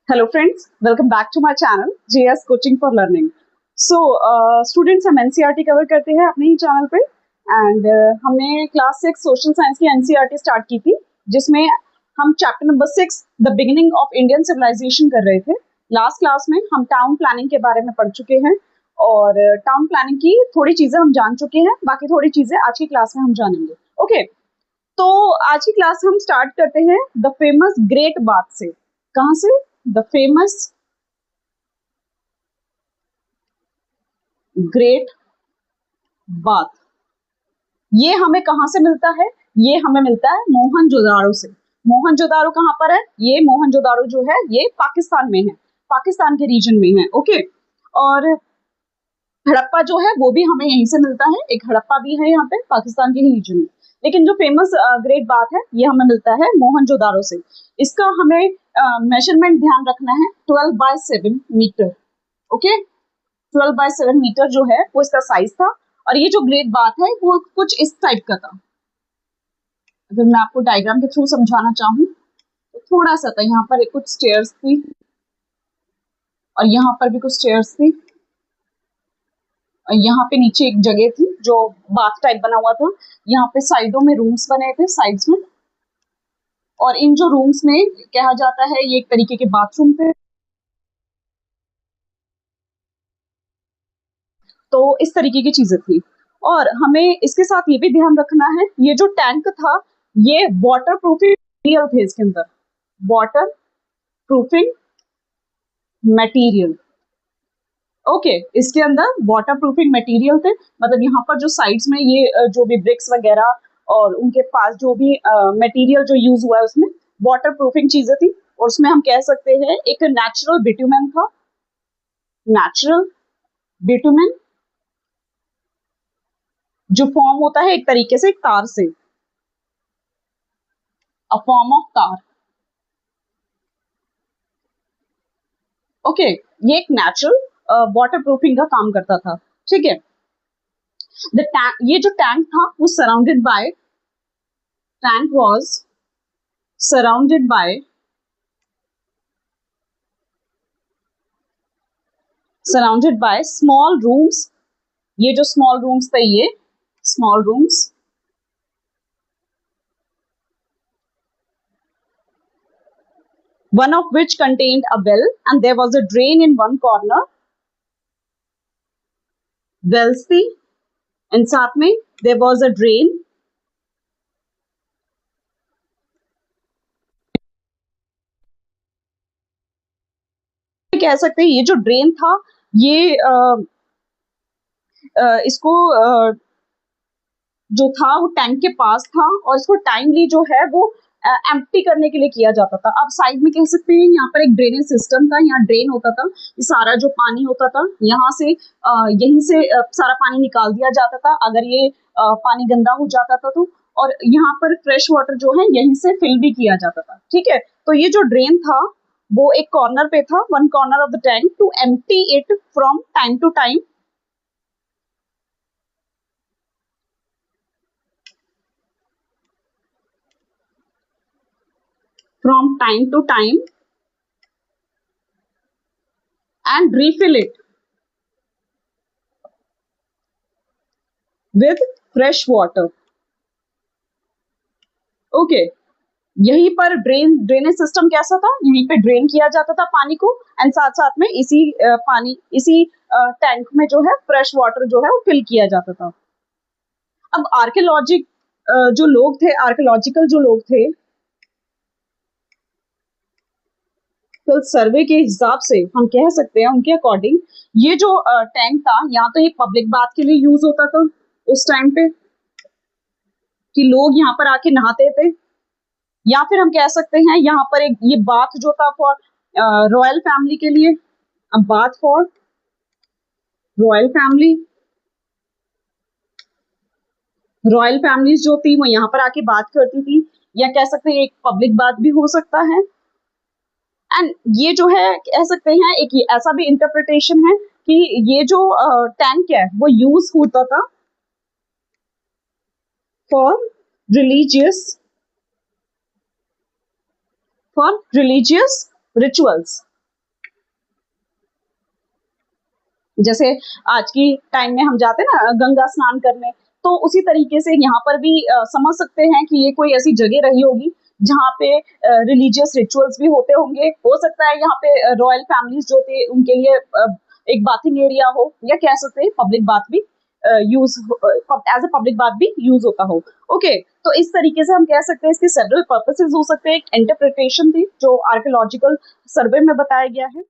Hello friends, welcome back to my channel JS Coaching for Learning. So students हम NCERT cover करते हैं अपने ही चैनल पे एंड हमने क्लास 6 सोशल साइंस की NCERT स्टार्ट की थी जिसमें हम chapter number 6 the beginning of Indian civilisation कर रहे थे। लास्ट क्लास में हम टाउन प्लानिंग के बारे में पढ़ चुके हैं और टाउन प्लानिंग की थोड़ी चीजें हम जान चुके हैं, बाकी थोड़ी चीजें आज की क्लास में हम जानेंगे। ओके, तो आज की क्लास हम स्टार्ट करते हैं द फेमस ग्रेट बाथ से। कहाँ से? The famous great bath. ये हमें कहाँ से मिलता है? ये हमें मिलता है मोहनजोदाड़ो से। मोहनजोदाड़ो कहाँ पर है? ये मोहनजोदाड़ो जो है ये पाकिस्तान में है, पाकिस्तान के रीजन में है। ओके, और हड़प्पा जो है वो भी हमें यहीं से मिलता है, एक हड़प्पा भी है यहाँ पे पाकिस्तान के ही रीजन में। लेकिन जो फेमस ग्रेट बाथ है ये हमें मिलता है मोहनजोदाड़ो से। इसका हमें मेजरमेंट ध्यान रखना है 12/7 मीटर। ओके, 12/7 मीटर जो है वो इसका साइज था और ये जो ग्रेट बाथ है वो कुछ इस टाइप का था। अगर मैं आपको डायग्राम के थ्रू समझाना चाहूँ तो थोड़ा सा था, यहाँ पर कुछ स्टेयर्स थी और यहाँ पर भी कुछ स्टेयर्स थी और यहाँ पे नीचे एक जगह थी जो बाथ टाइप बना हुआ था। यहाँ पे साइडों में रूम्स बने थे साइड्स में, और इन जो रूम्स में कहा जाता है ये एक तरीके के बाथरूम थे। तो इस तरीके की चीजें थी और हमें इसके साथ ये भी ध्यान रखना है ये जो टैंक था ये वाटर प्रूफिंग मटेरियल थे इसके अंदर, वाटर प्रूफिंग मटेरियल। ओके, इसके अंदर वाटर प्रूफिंग मटेरियल थे, मतलब यहाँ पर जो साइड्स में ये जो भी ब्रिक्स वगैरह और उनके पास जो भी मटेरियल जो यूज हुआ है उसमें वाटर प्रूफिंग चीजें थी। और उसमें हम कह सकते हैं एक नेचुरल बिटुमेन था, नेचुरल बिटुमेन जो फॉर्म होता है एक तरीके से एक तार से, अ फॉर्म ऑफ तार। ओके, ये एक नेचुरल वाटर प्रूफिंग का काम करता था। ठीक है, ये जो टैंक था वो surrounded by, tank was surrounded by small rooms. ये जो स्मॉल रूम्स थे ये small rooms, one of which contained a well and there was a drain in one corner। wells थी एंड साथ में there was a drain, कह सकते हैं ये जो ड्रेन था ये इसको जो था वो टैंक के पास था और इसको टाइमली जो है वो एम्प्टी करने के लिए किया जाता था। अब साइड में कह सकते हैं यहाँ पर एक ड्रेनेज सिस्टम था, यहाँ ड्रेन होता था, ये सारा जो पानी होता था यहाँ से यहीं से सारा पानी निकाल दिया जाता था अगर ये पानी गंदा हो जाता था तो, और यहाँ पर फ्रेश वाटर जो है यहीं से फिल भी किया जाता था। ठीक है, तो ये जो ड्रेन था वो एक कॉर्नर पे था, one corner of the tank, to empty it from time to time. from time to time and refill it with fresh water। Okay, यहीं पर ड्रेनेज सिस्टम कैसा था, यहीं पे ड्रेन किया जाता था पानी को एंड साथ साथ में इसी पानी इसी टैंक में जो है फ्रेश वाटर जो है वो फिल किया जाता था। अब आर्कियोलॉजिक जो लोग थे, आर्कियोलॉजिकल जो लोग थे, सर्वे के हिसाब से हम कह सकते हैं उनके अकॉर्डिंग ये जो टैंक था यहाँ तो ये पब्लिक बाथ के लिए यूज होता था उस टाइम पे कि लोग यहाँ पर आके नहाते थे, या फिर हम कह सकते हैं यहाँ पर एक ये बाथ जो था फॉर रॉयल फैमिली के लिए, bath for royal family. Royal families जो थी वो यहाँ पर आके बात करती थी, या कह सकते हैं एक पब्लिक बाथ भी हो सकता है। एंड ये जो है कह सकते हैं एक ऐसा भी इंटरप्रिटेशन है कि ये जो टैंक है वो यूज होता था फॉर रिलीजियस रिचुअल्स। जैसे आज की टाइम में हम जाते हैं ना गंगा स्नान करने, तो उसी तरीके से यहाँ पर भी समझ सकते हैं कि ये कोई ऐसी जगह रही होगी जहाँ पे रिलीजियस रिचुअल्स भी होते होंगे। हो सकता है यहाँ पे रॉयल फैमिलीज जो थे उनके लिए एक बाथिंग एरिया हो, या कह सकते हैं पब्लिक बाथ भी use as a public bath भी यूज होता हो। ओके, तो इस तरीके से हम कह सकते हैं इसके सेवरल पर्पसेस हो सकते हैं। एक इंटरप्रिटेशन थी जो आर्कियोलॉजिकल सर्वे में बताया गया है।